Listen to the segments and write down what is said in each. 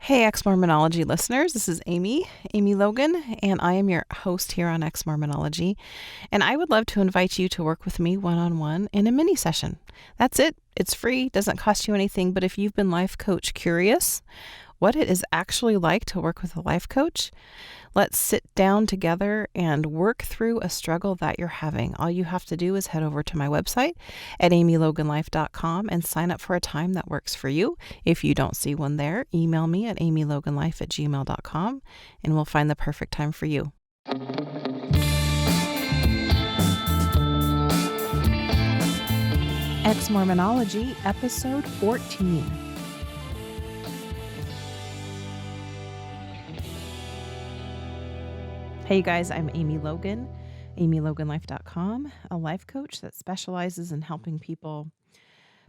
Hey, Exmormonology listeners, this is Amy Logan, and I am your host here on Exmormonology. And I would love to invite you to work with me one-on-one in a mini session. That's it. It's free, doesn't cost you anything. But if you've been life coach curious, what it is actually like to work with a life coach, let's sit down together and work through a struggle that you're having. All you have to do is head over to my website at amyloganlife.com and sign up for a time that works for you. If you don't see one there, email me at amyloganlife@gmail.com and we'll find the perfect time for you. Exmormonology, Episode 14. Hey, you guys, I'm Amy Logan, amyloganlife.com, a life coach that specializes in helping people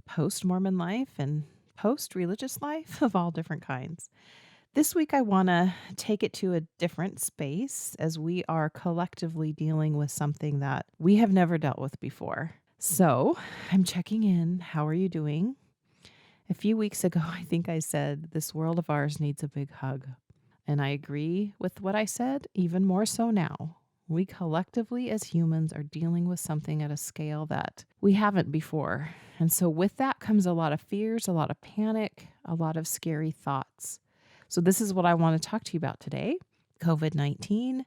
post-Mormon life and post-religious life of all different kinds. This week, I want to take it to a different space as we are collectively dealing with something that we have never dealt with before. So I'm checking in. How are you doing? A few weeks ago, I think I said, this world of ours needs a big hug. And I agree with what I said, even more so now. We collectively as humans are dealing with something at a scale that we haven't before. And so with that comes a lot of fears, a lot of panic, a lot of scary thoughts. So this is what I want to talk to you about today. COVID-19,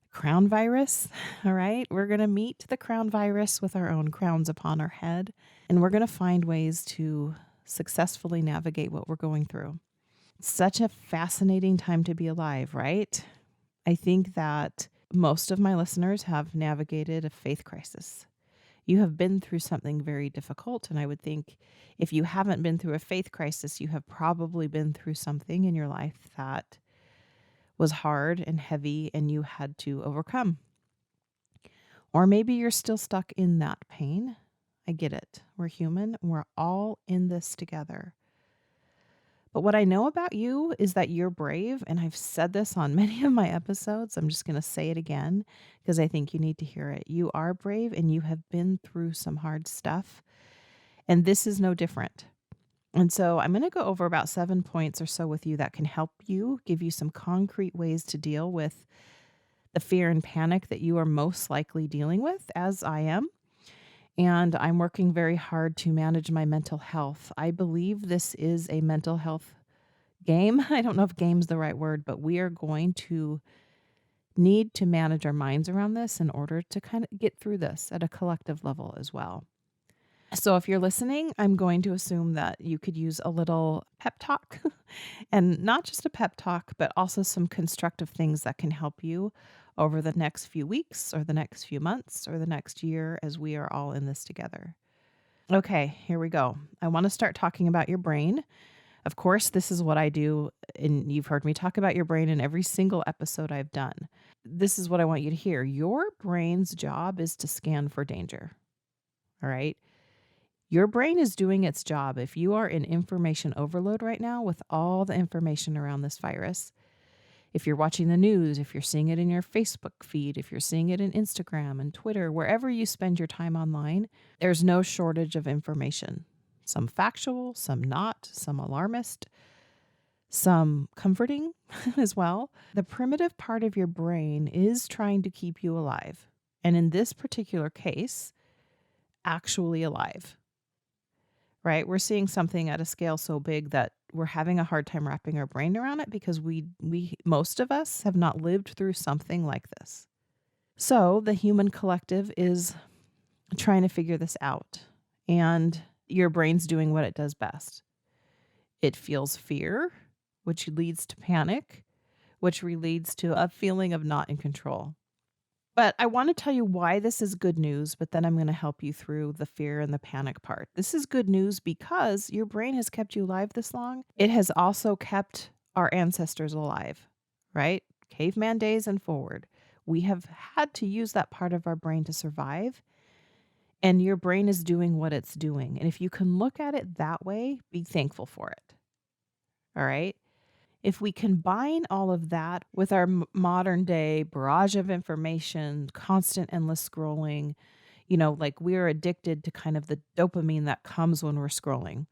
crown virus. All right. We're going to meet the crown virus with our own crowns upon our head. And we're going to find ways to successfully navigate what we're going through. Such a fascinating time to be alive, right? I think that most of my listeners have navigated a faith crisis. You have been through something very difficult, and I would think if you haven't been through a faith crisis, you have probably been through something in your life that was hard and heavy and you had to overcome. Or maybe you're still stuck in that pain. I get it. We're human. We're all in this together. But what I know about you is that you're brave, and I've said this on many of my episodes. I'm just going to say it again because I think you need to hear it. You are brave, and you have been through some hard stuff, and this is no different. And so I'm going to go over about 7 points or so with you that can help you, give you some concrete ways to deal with the fear and panic that you are most likely dealing with, as I am. And I'm working very hard to manage my mental health. I believe this is a mental health game. I don't know if game's the right word, but we are going to need to manage our minds around this in order to kind of get through this at a collective level as well. So if you're listening, I'm going to assume that you could use a little pep talk and not just a pep talk, but also some constructive things that can help you over the next few weeks or the next few months or the next year as we are all in this together. Okay, here we go. I want to start talking about your brain. Of course, this is what I do, and you've heard me talk about your brain in every single episode I've done. This is what I want you to hear. Your brain's job is to scan for danger. All right? Your brain is doing its job. If you are in information overload right now with all the information around this virus, if you're watching the news, if you're seeing it in your Facebook feed, if you're seeing it in Instagram and Twitter, wherever you spend your time online, there's no shortage of information. Some factual, some not, some alarmist, some comforting as well. The primitive part of your brain is trying to keep you alive. And in this particular case, actually alive. Right? We're seeing something at a scale so big that we're having a hard time wrapping our brain around it because we most of us have not lived through something like this. So the human collective is trying to figure this out, and your brain's doing what it does best. It feels fear, which leads to panic, which leads to a feeling of not in control. But I want to tell you why this is good news, but then I'm going to help you through the fear and the panic part. This is good news because your brain has kept you alive this long. It has also kept our ancestors alive, right? Caveman days and forward. We have had to use that part of our brain to survive, and your brain is doing what it's doing. And if you can look at it that way, be thankful for it. All right? If we combine all of that with our modern day barrage of information, constant endless scrolling, like we're addicted to kind of the dopamine that comes when we're scrolling.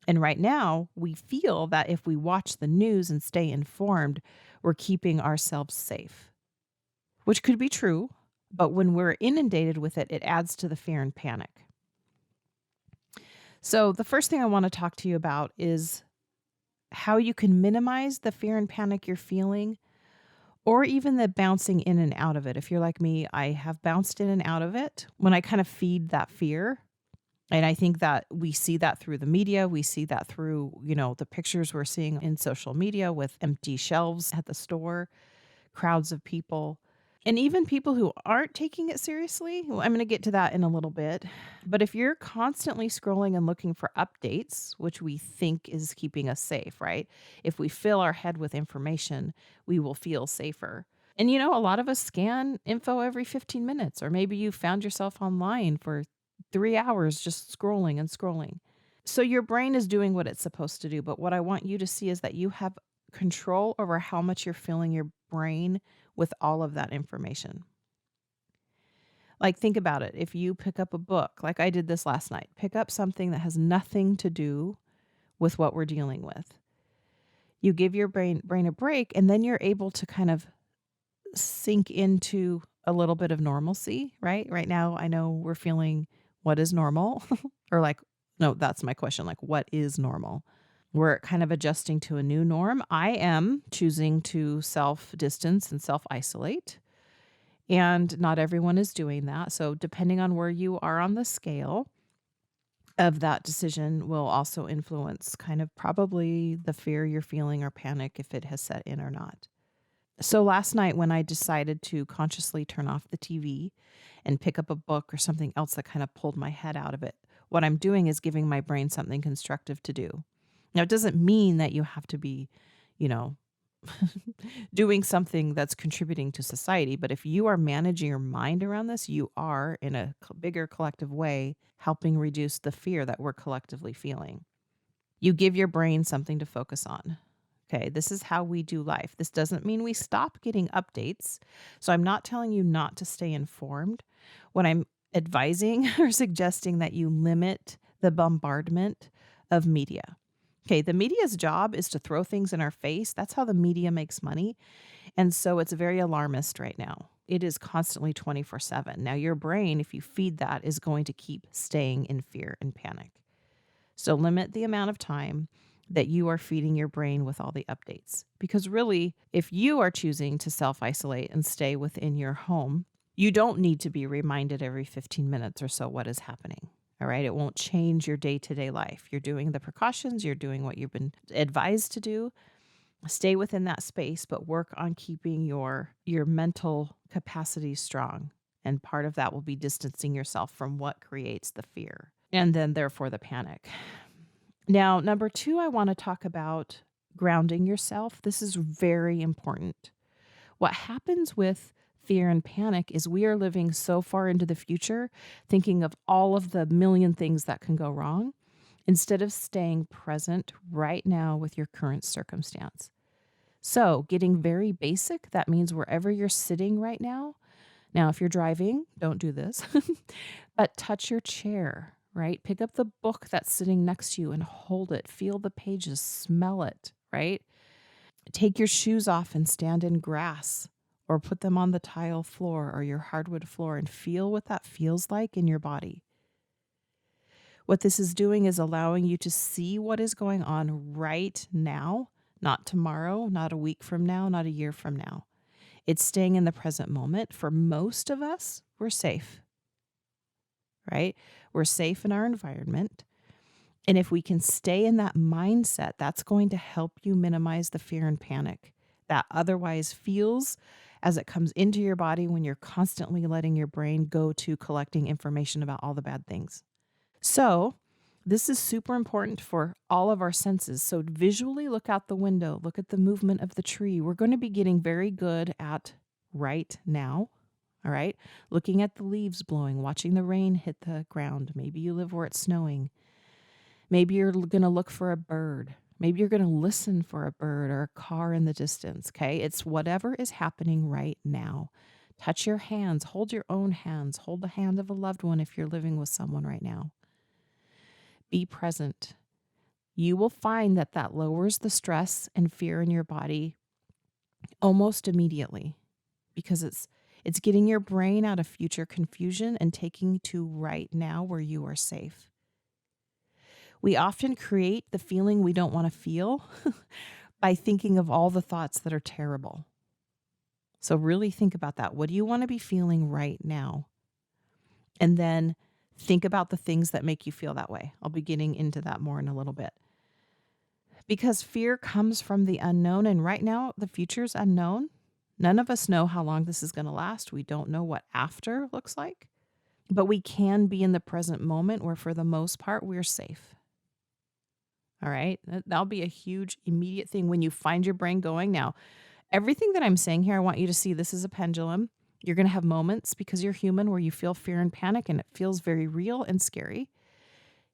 And right now, we feel that if we watch the news and stay informed, we're keeping ourselves safe, which could be true. But when we're inundated with it, it adds to the fear and panic. So, the first thing I want to talk to you about is how you can minimize the fear and panic you're feeling, or even the bouncing in and out of it. If you're like me, I have bounced in and out of it when I kind of feed that fear. And I think that we see that through the media. We see that through, the pictures we're seeing in social media with empty shelves at the store, crowds of people. And even people who aren't taking it seriously, well, I'm going to get to that in a little bit. But if you're constantly scrolling and looking for updates, which we think is keeping us safe, right? If we fill our head with information, we will feel safer. And a lot of us scan info every 15 minutes, or maybe you found yourself online for 3 hours just scrolling and scrolling. So your brain is doing what it's supposed to do. But what I want you to see is that you have control over how much you're filling your brain with all of that information. Like, think about it. If you pick up a book, like I did this last night, pick up something that has nothing to do with what we're dealing with. You give your brain a break, and then you're able to kind of sink into a little bit of normalcy, right? Right now, I know we're feeling what is normal, or like, no, that's my question. Like, what is normal? We're kind of adjusting to a new norm. I am choosing to self-distance and self-isolate, and not everyone is doing that. So depending on where you are on the scale of that decision will also influence kind of probably the fear you're feeling or panic if it has set in or not. So last night when I decided to consciously turn off the TV and pick up a book or something else that kind of pulled my head out of it, what I'm doing is giving my brain something constructive to do. Now, it doesn't mean that you have to be, you know, doing something that's contributing to society. But if you are managing your mind around this, you are, in a bigger collective way, helping reduce the fear that we're collectively feeling. You give your brain something to focus on. Okay, this is how we do life. This doesn't mean we stop getting updates. So I'm not telling you not to stay informed. What I'm advising or suggesting that you limit the bombardment of media. Okay, the media's job is to throw things in our face. That's how the media makes money. And so it's very alarmist right now. It is constantly 24/7. Now, your brain, if you feed that, is going to keep staying in fear and panic. So limit the amount of time that you are feeding your brain with all the updates. Because really, if you are choosing to self-isolate and stay within your home, you don't need to be reminded every 15 minutes or so what is happening. All right. It won't change your day-to-day life. You're doing the precautions, you're doing what you've been advised to do. Stay within that space, but work on keeping your mental capacity strong. And part of that will be distancing yourself from what creates the fear and then therefore the panic. Now, number 2, I want to talk about grounding yourself. This is very important. What happens with fear and panic is we are living so far into the future, thinking of all of the million things that can go wrong, instead of staying present right now with your current circumstance. So, getting very basic, that means wherever you're sitting right now. Now, if you're driving, don't do this, but touch your chair, right? Pick up the book that's sitting next to you and hold it. Feel the pages, smell it, right? Take your shoes off and stand in grass or put them on the tile floor or your hardwood floor and feel what that feels like in your body. What this is doing is allowing you to see what is going on right now, not tomorrow, not a week from now, not a year from now. It's staying in the present moment. For most of us, we're safe, right? We're safe in our environment. And if we can stay in that mindset, that's going to help you minimize the fear and panic that otherwise feels as it comes into your body when you're constantly letting your brain go to collecting information about all the bad things. So, this is super important for all of our senses. So, visually look out the window, look at the movement of the tree. We're going to be getting very good at right now. All right. Looking at the leaves blowing, watching the rain hit the ground. Maybe you live where it's snowing. Maybe you're going to look for a bird. Maybe you're going to listen for a bird or a car in the distance. Okay. It's whatever is happening right now. Touch your hands, hold your own hands, hold the hand of a loved one if you're living with someone right now. Be present. you will find that that lowers the stress and fear in your body almost immediately, because it's getting your brain out of future confusion and taking to right now where you are safe. We often create the feeling we don't want to feel by thinking of all the thoughts that are terrible. So really think about that. What do you want to be feeling right now? And then think about the things that make you feel that way. I'll be getting into that more in a little bit. Because fear comes from the unknown, and right now the future's unknown. None of us know how long this is going to last. We don't know what after looks like, but we can be in the present moment where for the most part we're safe. All right? That'll be a huge immediate thing when you find your brain going. Now, everything that I'm saying here, I want you to see this is a pendulum. You're going to have moments, because you're human, where you feel fear and panic and it feels very real and scary.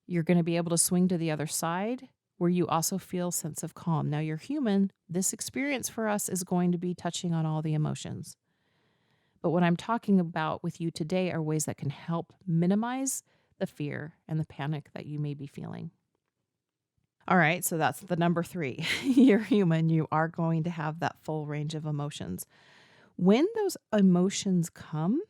You're going to be able to swing to the other side where you also feel sense of calm. Now, you're human. This experience for us is going to be touching on all the emotions. But what I'm talking about with you today are ways that can help minimize the fear and the panic that you may be feeling. All right, so that's the number 3. You're human. You are going to have that full range of emotions. When those emotions come,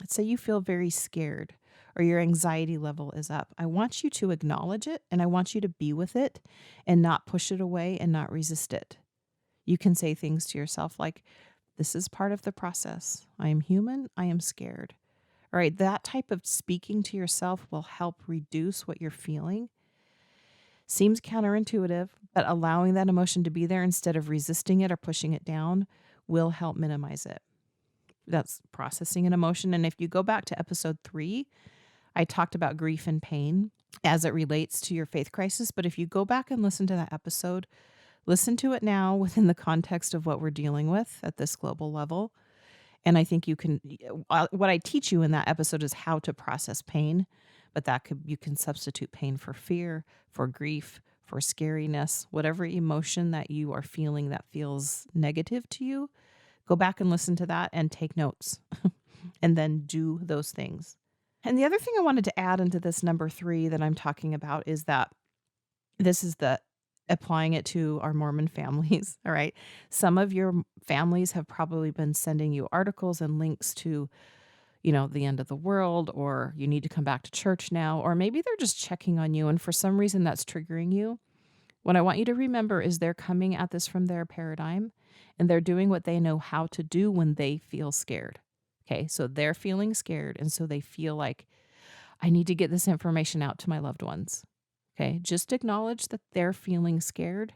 let's say you feel very scared or your anxiety level is up, I want you to acknowledge it and I want you to be with it and not push it away and not resist it. You can say things to yourself like, this is part of the process. I am human. I am scared. All right, that type of speaking to yourself will help reduce what you're feeling. Seems counterintuitive, but allowing that emotion to be there instead of resisting it or pushing it down will help minimize it. That's processing an emotion. And if you go back to episode 3, I talked about grief and pain as it relates to your faith crisis. But if you go back and listen to that episode, listen to it now within the context of what we're dealing with at this global level. And I think you can, what I teach you in that episode is how to process pain, but you can substitute pain for fear, for grief, for scariness, whatever emotion that you are feeling that feels negative to you. Go back and listen to that and take notes and then do those things. And the other thing I wanted to add into this number 3 that I'm talking about is that this is the applying it to our Mormon families. All right. Some of your families have probably been sending you articles and links to, the end of the world, or you need to come back to church now, or maybe they're just checking on you. And for some reason that's triggering you. What I want you to remember is they're coming at this from their paradigm and they're doing what they know how to do when they feel scared. Okay. So they're feeling scared. And so they feel like, I need to get this information out to my loved ones. Okay, just acknowledge that they're feeling scared.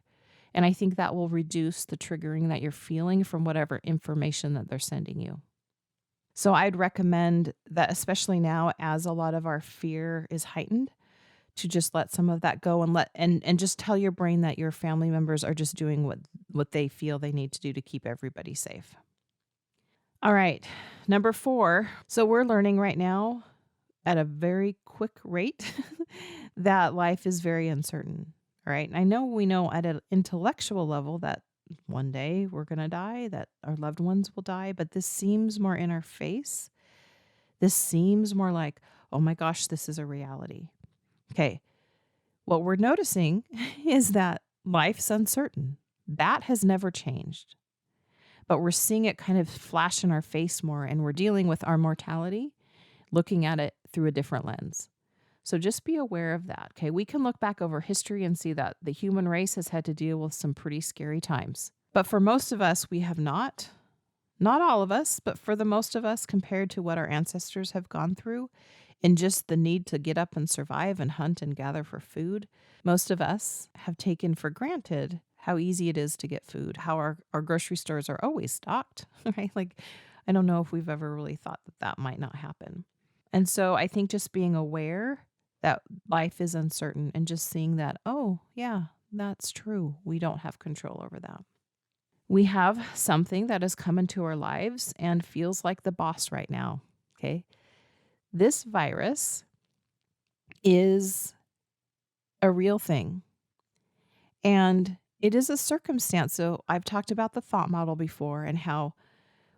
And I think that will reduce the triggering that you're feeling from whatever information that they're sending you. So I'd recommend that, especially now as a lot of our fear is heightened, to just let some of that go and just tell your brain that your family members are just doing what they feel they need to do to keep everybody safe. All right, number 4. So we're learning right now at a very quick rate that life is very uncertain, right? I know we know at an intellectual level that one day we're going to die, that our loved ones will die, but this seems more in our face. This seems more like, oh my gosh, this is a reality. Okay, what we're noticing is that life's uncertain. That has never changed. But we're seeing it kind of flash in our face more, and we're dealing with our mortality, looking at it through a different lens. So just be aware of that. Okay, we can look back over history and see that the human race has had to deal with some pretty scary times. But for most of us, we have not. Not all of us, but for the most of us, compared to what our ancestors have gone through, and just the need to get up and survive and hunt and gather for food, most of us have taken for granted how easy it is to get food, how our grocery stores are always stocked, right? Like, I don't know if we've ever really thought that might not happen. And so I think just being aware that life is uncertain and just seeing that, oh, yeah, that's true. We don't have control over that. We have something that has come into our lives and feels like the boss right now. Okay. This virus is a real thing. And it is a circumstance. So I've talked about the thought model before and how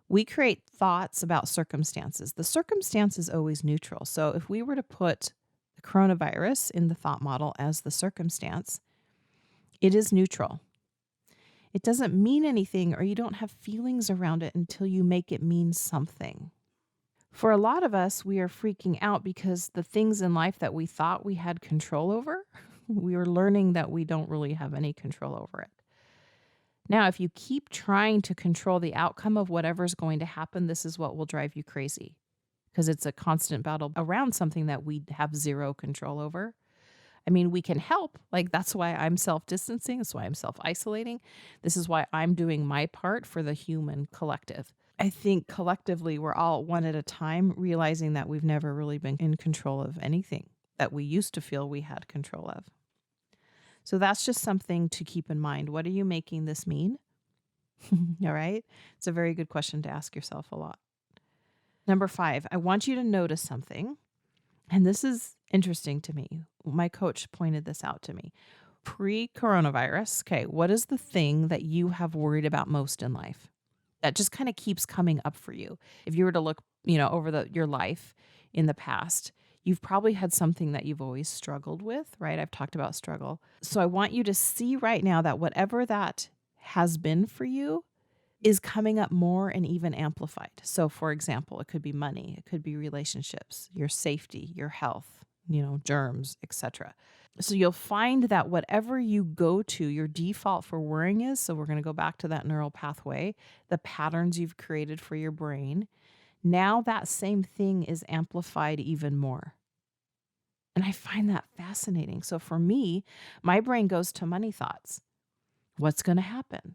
we create thoughts about circumstances. The circumstance is always neutral. So if we were to put the coronavirus in the thought model as the circumstance, It is neutral. It doesn't mean anything, or you don't have feelings around it until you make it mean something. For a lot of us, we are freaking out because the things in life that we thought we had control over, we are learning that we don't really have any control over it. Now, if you keep trying to control the outcome of whatever's going to happen, this is what will drive you crazy, because it's a constant battle around something that we have zero control over. I mean, we can help. Like, that's why I'm self-distancing. That's why I'm self-isolating. This is why I'm doing my part for the human collective. I think collectively we're all one at a time, realizing that we've never really been in control of anything that we used to feel we had control of. So that's just something to keep in mind. What are you making this mean? All right. It's a very good question to ask yourself a lot. Number 5, I want you to notice something. And this is interesting to me. My coach pointed this out to me. Pre-coronavirus, okay, what is the thing that you have worried about most in life that just kind of keeps coming up for you? If you were to look, over your life in the past, you've probably had something that you've always struggled with, right? I've talked about struggle. So I want you to see right now that whatever that has been for you is coming up more and even amplified. So for example, it could be money, it could be relationships, your safety, your health, germs, etc. So you'll find that whatever you go to, your default for worrying is, so we're going to go back to that neural pathway, the patterns you've created for your brain. Now that same thing is amplified even more. And I find that fascinating. So for me, my brain goes to money thoughts. What's going to happen?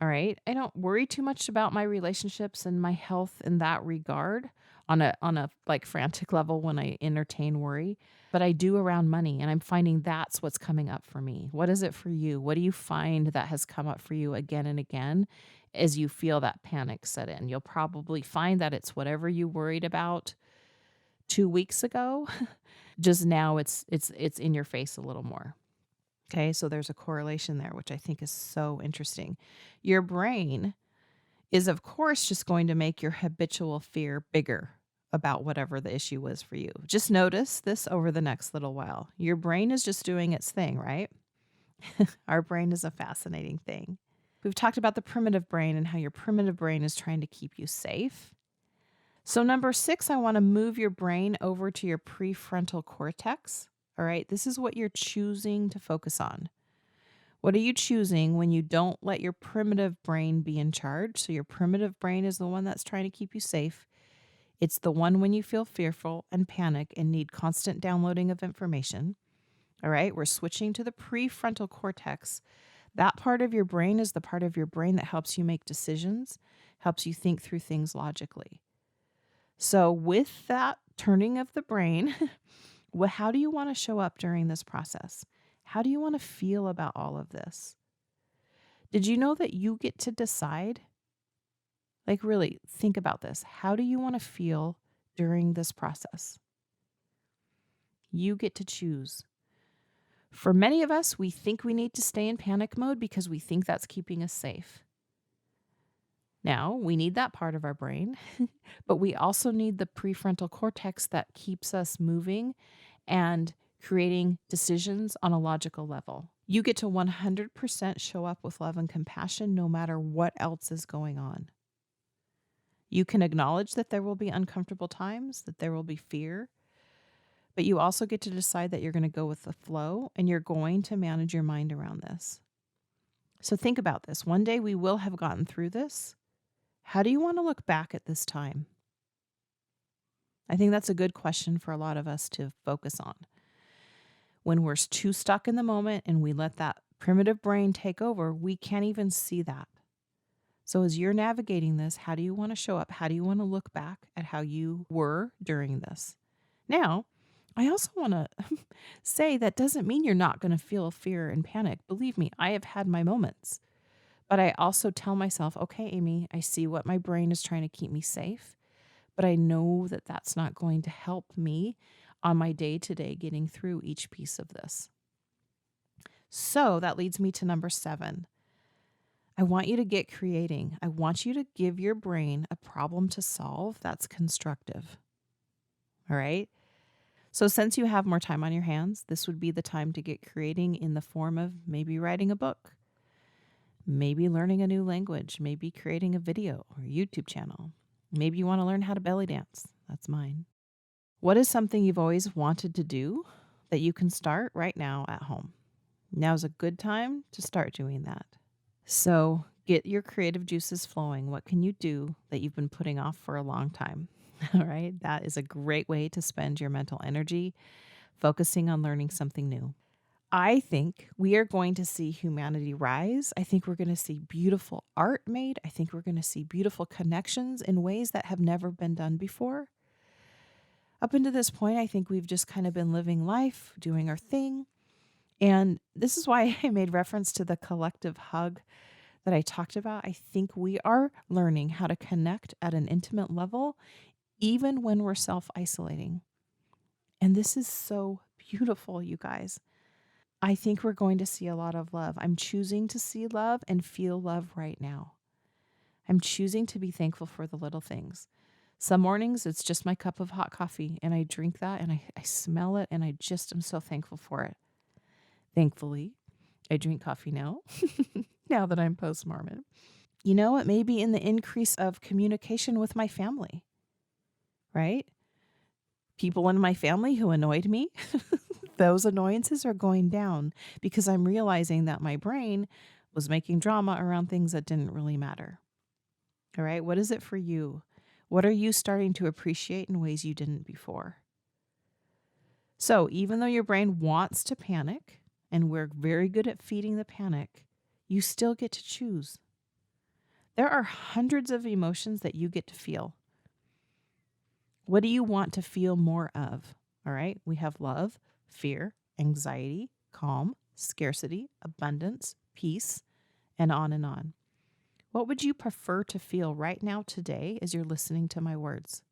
All right. I don't worry too much about my relationships and my health in that regard on a like frantic level when I entertain worry, but I do around money, and I'm finding that's what's coming up for me. What is it for you? What do you find that has come up for you again and again as you feel that panic set in? You'll probably find that it's whatever you worried about 2 weeks ago, just now it's in your face a little more. Okay, so there's a correlation there, which I think is so interesting. Your brain is, of course, just going to make your habitual fear bigger about whatever the issue was for you. Just notice this over the next little while. Your brain is just doing its thing, right? Our brain is a fascinating thing. We've talked about the primitive brain and how your primitive brain is trying to keep you safe. So number 6, I want to move your brain over to your prefrontal cortex. All right, this is what you're choosing to focus on. What are you choosing when you don't let your primitive brain be in charge? So your primitive brain is the one that's trying to keep you safe. It's the one when you feel fearful and panic and need constant downloading of information. All right, we're switching to the prefrontal cortex. That part of your brain is the part of your brain that helps you make decisions, helps you think through things logically. So with that turning of the brain, how do you want to show up during this process? How do you want to feel about all of this? Did you know that you get to decide? Like, really, think about this. How do you want to feel during this process? You get to choose. For many of us, we think we need to stay in panic mode because we think that's keeping us safe. Now, we need that part of our brain, but we also need the prefrontal cortex that keeps us moving and creating decisions on a logical level. You get to 100% show up with love and compassion no matter what else is going on. You can acknowledge that there will be uncomfortable times, that there will be fear, but you also get to decide that you're going to go with the flow and you're going to manage your mind around this. So think about this. One day we will have gotten through this. How do you want to look back at this time? I think that's a good question for a lot of us to focus on. When we're too stuck in the moment and we let that primitive brain take over, we can't even see that. So as you're navigating this, how do you want to show up? How do you want to look back at how you were during this? Now, I also want to say that doesn't mean you're not going to feel fear and panic. Believe me, I have had my moments. But I also tell myself, okay, Amy, I see what my brain is trying to keep me safe, but I know that that's not going to help me on my day-to-day getting through each piece of this. So that leads me to number 7. I want you to get creating. I want you to give your brain a problem to solve that's constructive. All right? So since you have more time on your hands, this would be the time to get creating in the form of maybe writing a book, maybe learning a new language, maybe creating a video or YouTube channel. Maybe you want to learn how to belly dance. That's mine. What is something you've always wanted to do that you can start right now at home? Now's a good time to start doing that. So get your creative juices flowing. What can you do that you've been putting off for a long time? All right. That is a great way to spend your mental energy focusing on learning something new. I think we are going to see humanity rise. I think we're going to see beautiful art made. I think we're going to see beautiful connections in ways that have never been done before. Up until this point, I think we've just kind of been living life, doing our thing. And this is why I made reference to the collective hug that I talked about. I think we are learning how to connect at an intimate level, even when we're self-isolating. And this is so beautiful, you guys. I think we're going to see a lot of love. I'm choosing to see love and feel love right now. I'm choosing to be thankful for the little things. Some mornings, it's just my cup of hot coffee, and I drink that, and I smell it, and I just am so thankful for it. Thankfully, I drink coffee now, now that I'm post-Mormon. You know, it may be in the increase of communication with my family, right? People in my family who annoyed me, those annoyances are going down because I'm realizing that my brain was making drama around things that didn't really matter. All right. What is it for you? What are you starting to appreciate in ways you didn't before? So even though your brain wants to panic, and we're very good at feeding the panic, you still get to choose. There are hundreds of emotions that you get to feel. What do you want to feel more of? All right. We have love, fear, anxiety, calm, scarcity, abundance, peace, and on and on. What would you prefer to feel right now today as you're listening to my words?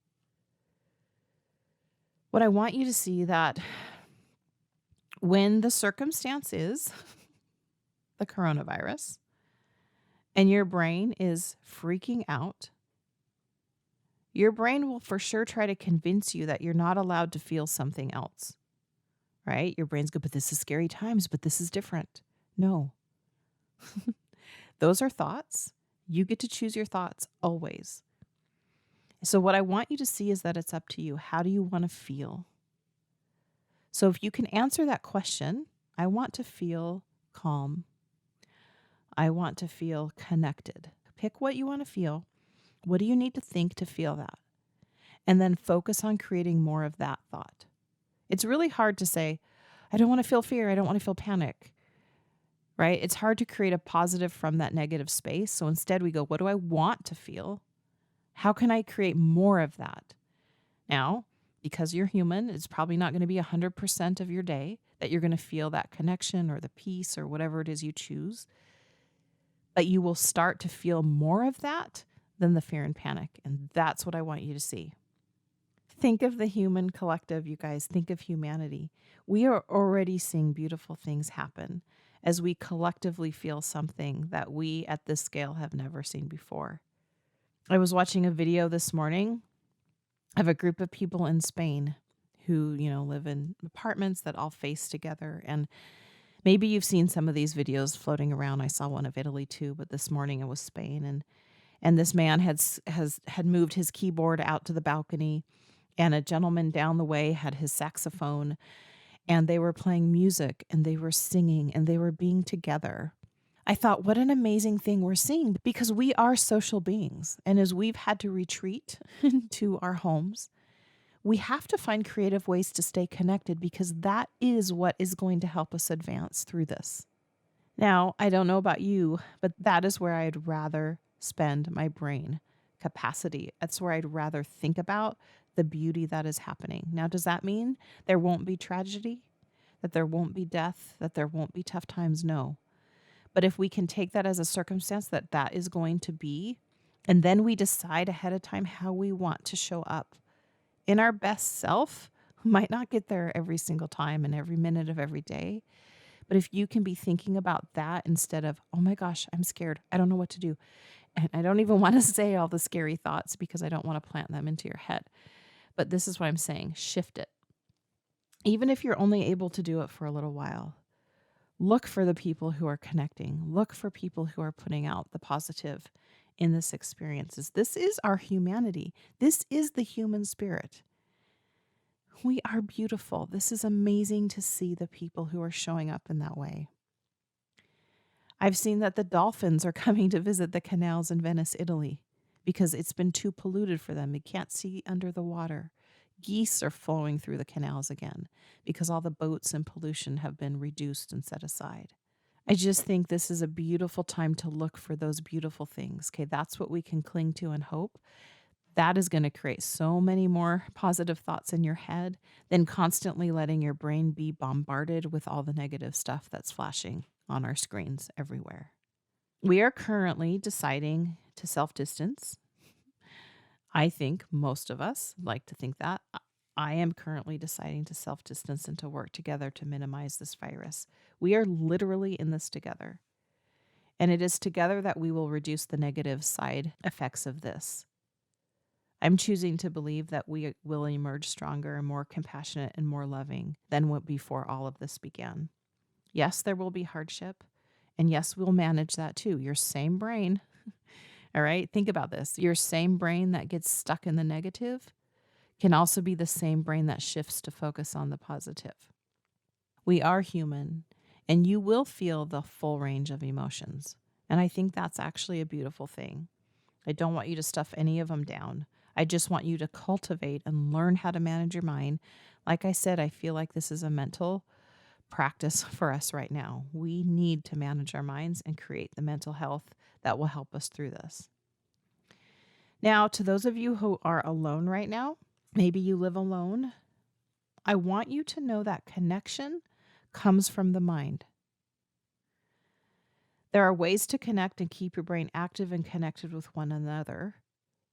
What I want you to see that when the circumstance is the coronavirus and your brain is freaking out, your brain will for sure try to convince you that you're not allowed to feel something else, right? Your brain's good, but this is scary times, but this is different. No, those are thoughts. You get to choose your thoughts always. So what I want you to see is that it's up to you. How do you want to feel? So if you can answer that question, I want to feel calm. I want to feel connected. Pick what you want to feel. What do you need to think to feel that? And then focus on creating more of that thought. It's really hard to say, I don't want to feel fear. I don't want to feel panic, right? It's hard to create a positive from that negative space. So instead we go, what do I want to feel? How can I create more of that? Now, because you're human, it's probably not going to be 100% of your day that you're going to feel that connection or the peace or whatever it is you choose. But you will start to feel more of that than the fear and panic. And that's what I want you to see. Think of the human collective, you guys. Think of humanity. We are already seeing beautiful things happen as we collectively feel something that we at this scale have never seen before. I was watching a video this morning of a group of people in Spain who, live in apartments that all face together. And maybe you've seen some of these videos floating around. I saw one of Italy too, but this morning it was Spain. And this man had moved his keyboard out to the balcony, and a gentleman down the way had his saxophone, and they were playing music and they were singing and they were being together. I thought, what an amazing thing we're seeing, because we are social beings. And as we've had to retreat to our homes, we have to find creative ways to stay connected, because that is what is going to help us advance through this. Now, I don't know about you, but that is where I'd rather spend my brain capacity. That's where I'd rather think about the beauty that is happening. Now, does that mean there won't be tragedy, that there won't be death, that there won't be tough times? No. But if we can take that as a circumstance that is going to be, and then we decide ahead of time how we want to show up in our best self, might not get there every single time and every minute of every day. But if you can be thinking about that instead of, oh my gosh, I'm scared, I don't know what to do. And I don't even want to say all the scary thoughts because I don't want to plant them into your head. But this is what I'm saying. Shift it. Even if you're only able to do it for a little while, look for the people who are connecting. Look for people who are putting out the positive in this experiences. This is our humanity. This is the human spirit. We are beautiful. This is amazing to see the people who are showing up in that way. I've seen that the dolphins are coming to visit the canals in Venice, Italy, because it's been too polluted for them. You can't see under the water. Geese are flowing through the canals again because all the boats and pollution have been reduced and set aside. I just think this is a beautiful time to look for those beautiful things. Okay, that's what we can cling to and hope. That is going to create so many more positive thoughts in your head than constantly letting your brain be bombarded with all the negative stuff that's flashing on our screens everywhere. We are currently deciding to self-distance. I think most of us like to think that. I am currently deciding to self-distance and to work together to minimize this virus. We are literally in this together. And it is together that we will reduce the negative side effects of this. I'm choosing to believe that we will emerge stronger and more compassionate and more loving than what before all of this began. Yes, there will be hardship. And yes, we'll manage that too. Your same brain, all right, think about this. Your same brain that gets stuck in the negative can also be the same brain that shifts to focus on the positive. We are human, and you will feel the full range of emotions. And I think that's actually a beautiful thing. I don't want you to stuff any of them down. I just want you to cultivate and learn how to manage your mind. Like I said, I feel like this is a mental practice for us right now. We need to manage our minds and create the mental health that will help us through this. Now, to those of you who are alone right now, maybe you live alone, I want you to know that connection comes from the mind. There are ways to connect and keep your brain active and connected with one another,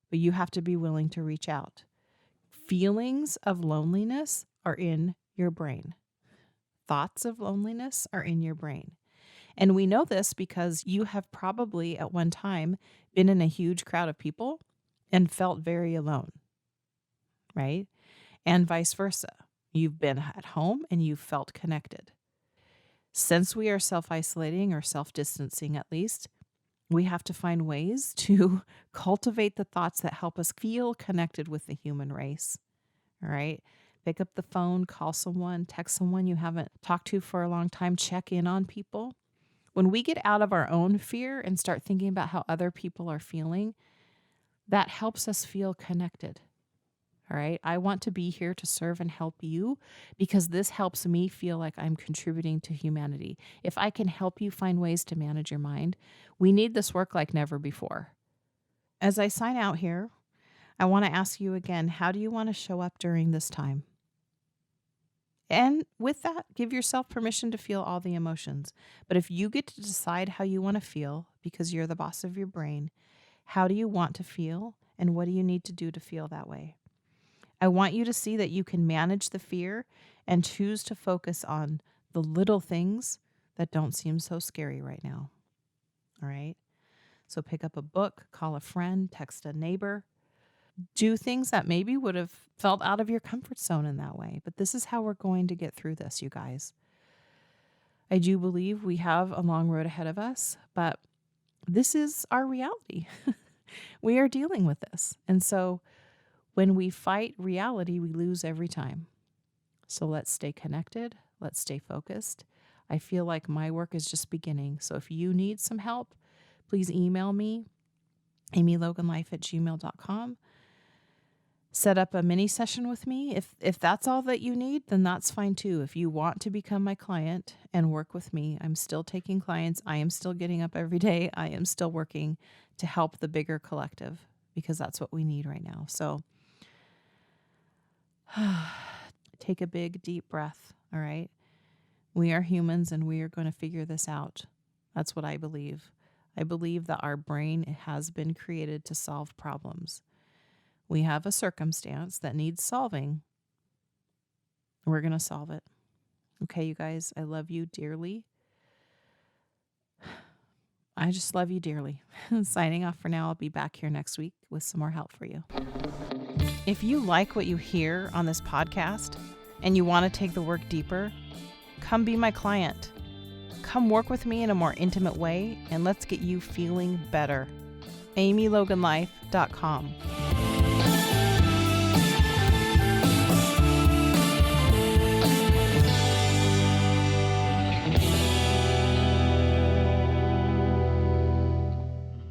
but you have to be willing to reach out. Feelings of loneliness are in your brain. Thoughts of loneliness are in your brain. And we know this because you have probably at one time been in a huge crowd of people and felt very alone, right? And vice versa. You've been at home and you've felt connected. Since we are self-isolating or self-distancing at least, we have to find ways to cultivate the thoughts that help us feel connected with the human race. All right. Pick up the phone, call someone, text someone you haven't talked to for a long time, check in on people. When we get out of our own fear and start thinking about how other people are feeling, that helps us feel connected. All right. I want to be here to serve and help you because this helps me feel like I'm contributing to humanity. If I can help you find ways to manage your mind, we need this work like never before. As I sign out here, I want to ask you again, how do you want to show up during this time? And with that, give yourself permission to feel all the emotions. But if you get to decide how you want to feel because you're the boss of your brain, how do you want to feel and what do you need to do to feel that way? I want you to see that you can manage the fear and choose to focus on the little things that don't seem so scary right now. All right? So pick up a book, call a friend, text a neighbor. Do things that maybe would have felt out of your comfort zone in that way. But this is how we're going to get through this, you guys. I do believe we have a long road ahead of us, but this is our reality. We are dealing with this. And so when we fight reality, we lose every time. So let's stay connected. Let's stay focused. I feel like my work is just beginning. So if you need some help, please email me, amyloganlife@gmail.com. Set up a mini session with me. If that's all that you need, then that's fine too. If you want to become my client and work with me, I'm still taking clients. I am still getting up every day. I am still working to help the bigger collective because that's what we need right now. So take a big, deep breath. All right. We are humans and we are going to figure this out. That's what I believe. I believe that our brain has been created to solve problems. We have a circumstance that needs solving. We're going to solve it. Okay, you guys, I love you dearly. I just love you dearly. Signing off for now. I'll be back here next week with some more help for you. If you like what you hear on this podcast, and you want to take the work deeper, come be my client. Come work with me in a more intimate way, and let's get you feeling better. amyloganlife.com.